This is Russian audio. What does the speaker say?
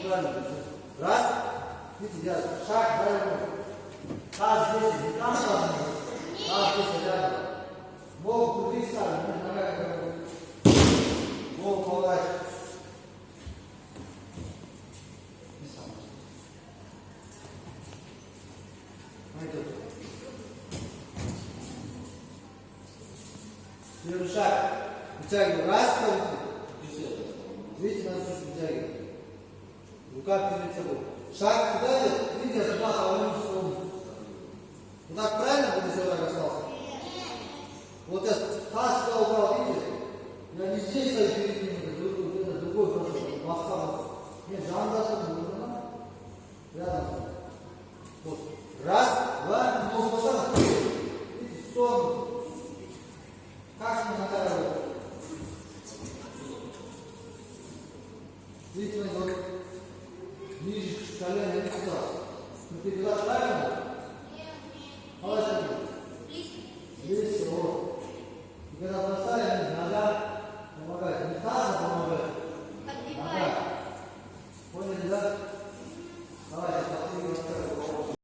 правильно. Раз. Видите, делать шаг, правильно. Таз здесь, не там главное. Таз здесь рядом. Ногу крути ставим, нога как ногу поворачиваем. И сам. Пойдет. Первый шаг. Вытягиваем. Раз, видите, нас чуть вытягиваем. Рука перед собой. Шаг куда идет? Видите, туда повернусь полностью. Вот так правильно будет, если вот так остался? Вот этот таз сюда упал, видите? Я не здесь стою перед ним, это другой просто масса. Нет, жандарм нужно. Рядом. Вот. Раз, два, ногу поставим. Видите, в сторону. Как мы накарываем? Видите, вот ниже колена не туда. Ты туда правильно? Молодец. Здесь вот. И когда